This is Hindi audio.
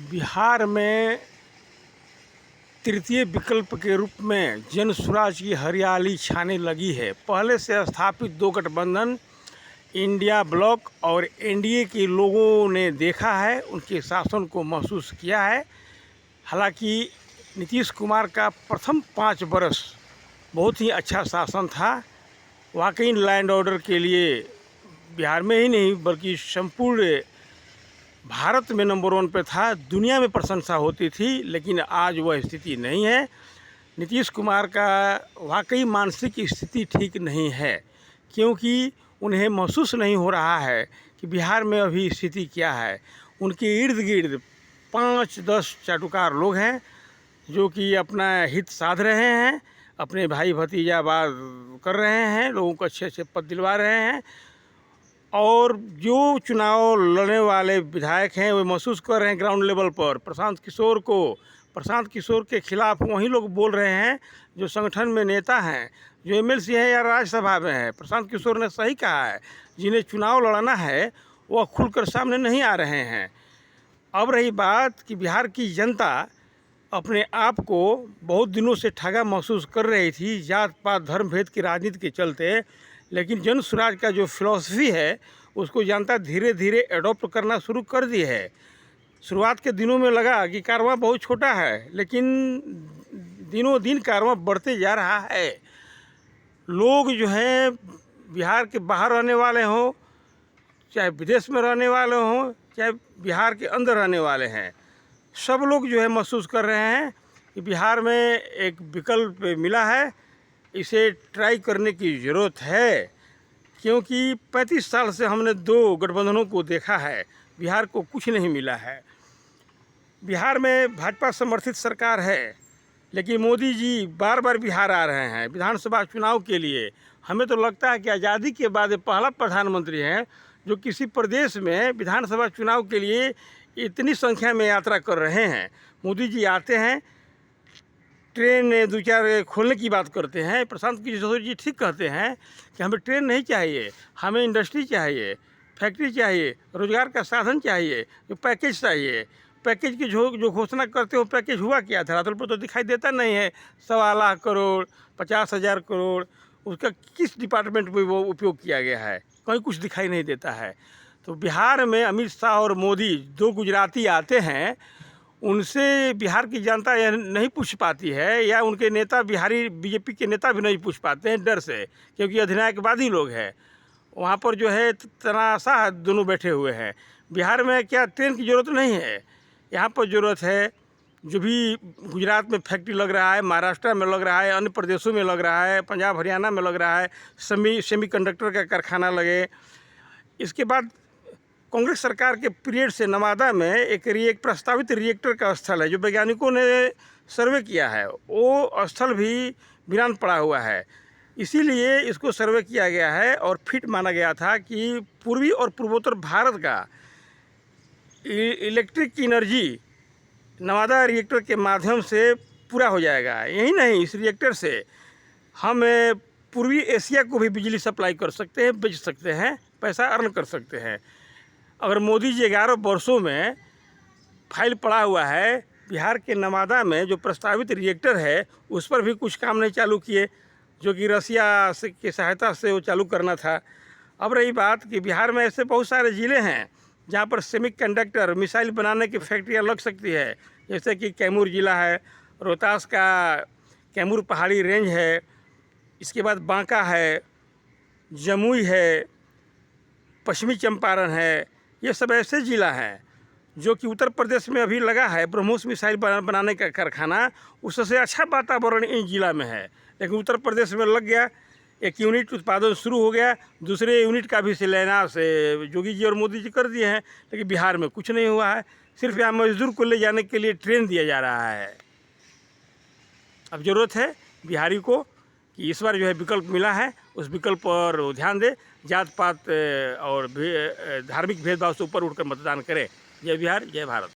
बिहार में तृतीय विकल्प के रूप में जन स्वराज की हरियाली छाने लगी है। पहले से स्थापित दो गठबंधन इंडिया ब्लॉक और एनडीए के लोगों ने देखा है, उनके शासन को महसूस किया है। हालांकि नीतीश कुमार का प्रथम 5 वर्ष बहुत ही अच्छा शासन था। वाकई लैंड ऑर्डर के लिए बिहार में ही नहीं बल्कि संपूर्ण भारत में नंबर 1 पे था, दुनिया में प्रशंसा होती थी। लेकिन आज वह स्थिति नहीं है। नीतीश कुमार का वाकई मानसिक स्थिति ठीक नहीं है, क्योंकि उन्हें महसूस नहीं हो रहा है कि बिहार में अभी स्थिति क्या है। उनके इर्द गिर्द 5-10 चाटुकार लोग हैं जो कि अपना हित साध रहे हैं, अपने भाई भतीजावाद कर रहे हैं, लोगों को अच्छे अच्छे पद दिलवा रहे हैं। और जो चुनाव लड़ने वाले विधायक हैं वे महसूस कर रहे हैं ग्राउंड लेवल पर प्रशांत किशोर के खिलाफ वही लोग बोल रहे हैं जो संगठन में नेता हैं, जो एमएलसी हैं या राज्यसभा में हैं। प्रशांत किशोर ने सही कहा है, जिन्हें चुनाव लड़ना है वह खुलकर सामने नहीं आ रहे हैं। अब रही बात कि बिहार की जनता अपने आप को बहुत दिनों से ठगा महसूस कर रही थी जात पात धर्म भेद की राजनीति के चलते, लेकिन जन स्वराज का जो फिलॉसफी है उसको जनता धीरे धीरे एडॉप्ट करना शुरू कर दी है। शुरुआत के दिनों में लगा कि कारवां बहुत छोटा है, लेकिन दिनों दिन कारवां बढ़ते जा रहा है। लोग जो हैं बिहार के बाहर रहने वाले हों, चाहे विदेश में रहने वाले हों, चाहे बिहार के अंदर रहने वाले हैं, सब लोग जो है महसूस कर रहे हैं कि बिहार में एक विकल्प मिला है, इसे ट्राई करने की ज़रूरत है। क्योंकि 35 साल से हमने 2 गठबंधनों को देखा है, बिहार को कुछ नहीं मिला है। बिहार में भाजपा समर्थित सरकार है, लेकिन मोदी जी बार बार बिहार आ रहे हैं विधानसभा चुनाव के लिए। हमें तो लगता है कि आज़ादी के बाद पहला प्रधानमंत्री हैं जो किसी प्रदेश में विधानसभा चुनाव के लिए इतनी संख्या में यात्रा कर रहे हैं। मोदी जी आते हैं, ट्रेन 2-4 खोलने की बात करते हैं। प्रशांत किशोर जी ठीक कहते हैं कि हमें ट्रेन नहीं चाहिए, हमें इंडस्ट्री चाहिए, फैक्ट्री चाहिए, रोजगार का साधन चाहिए, जो पैकेज चाहिए। पैकेज की जो घोषणा करते हो, पैकेज हुआ क्या? धरातल पर तो दिखाई देता नहीं है। 1.25 लाख करोड़, 50,000 करोड़, उसका किस डिपार्टमेंट में वो उपयोग किया गया है? कहीं कुछ दिखाई नहीं देता है। तो बिहार में अमित शाह और मोदी 2 गुजराती आते हैं, उनसे बिहार की जनता यह नहीं पूछ पाती है, या उनके नेता बिहारी बीजेपी के नेता भी नहीं पूछ पाते हैं डर से, क्योंकि अधिनायकवादी लोग हैं। वहाँ पर जो है तनाशाह दोनों बैठे हुए हैं। बिहार में क्या ट्रेन की ज़रूरत नहीं है? यहाँ पर ज़रूरत है जो भी गुजरात में फैक्ट्री लग रहा है, महाराष्ट्र में लग रहा है, अन्य प्रदेशों में लग रहा है, पंजाब हरियाणा में लग रहा है, सेमीकंडक्टर का कारखाना लगे। इसके बाद कांग्रेस सरकार के पीरियड से नवादा में एक प्रस्तावित रिएक्टर का स्थल है जो वैज्ञानिकों ने सर्वे किया है, वो स्थल भी वीरान पड़ा हुआ है। इसीलिए इसको सर्वे किया गया है और फिट माना गया था कि पूर्वी और पूर्वोत्तर भारत का इलेक्ट्रिक एनर्जी नवादा रिएक्टर के माध्यम से पूरा हो जाएगा। यही नहीं, इस रिएक्टर से हम पूर्वी एशिया को भी बिजली सप्लाई कर सकते हैं, बेच सकते हैं, पैसा अर्न कर सकते हैं। अगर मोदी जी 11 वर्षों में फाइल पड़ा हुआ है, बिहार के नवादा में जो प्रस्तावित रिएक्टर है उस पर भी कुछ काम नहीं चालू किए, जो कि रसिया की सहायता से वो चालू करना था। अब रही बात कि बिहार में ऐसे बहुत सारे ज़िले हैं जहाँ पर सेमीकंडक्टर मिसाइल बनाने की फैक्ट्रियाँ लग सकती है, जैसे कि कैमूर ज़िला है, रोहतास का कैमूर पहाड़ी रेंज है, इसके बाद बांका है, जमुई है, पश्चिमी चंपारण है। ये सब ऐसे ज़िला हैं जो कि उत्तर प्रदेश में अभी लगा है ब्रह्मोस मिसाइल बनाने का कारखाना, उससे अच्छा वातावरण इन जिला में है। लेकिन उत्तर प्रदेश में लग गया, एक यूनिट उत्पादन शुरू हो गया, दूसरे यूनिट का भी शिलान्यास योगी जी और मोदी जी कर दिए हैं, लेकिन बिहार में कुछ नहीं हुआ है। सिर्फ यहाँ मजदूर को ले जाने के लिए ट्रेन दिया जा रहा है। अब ज़रूरत है बिहारी को कि इस बार जो है विकल्प मिला है, उस विकल्प पर ध्यान दे, जात पात और धार्मिक भेदभाव से ऊपर उठकर मतदान करें। जय बिहार, जय भारत।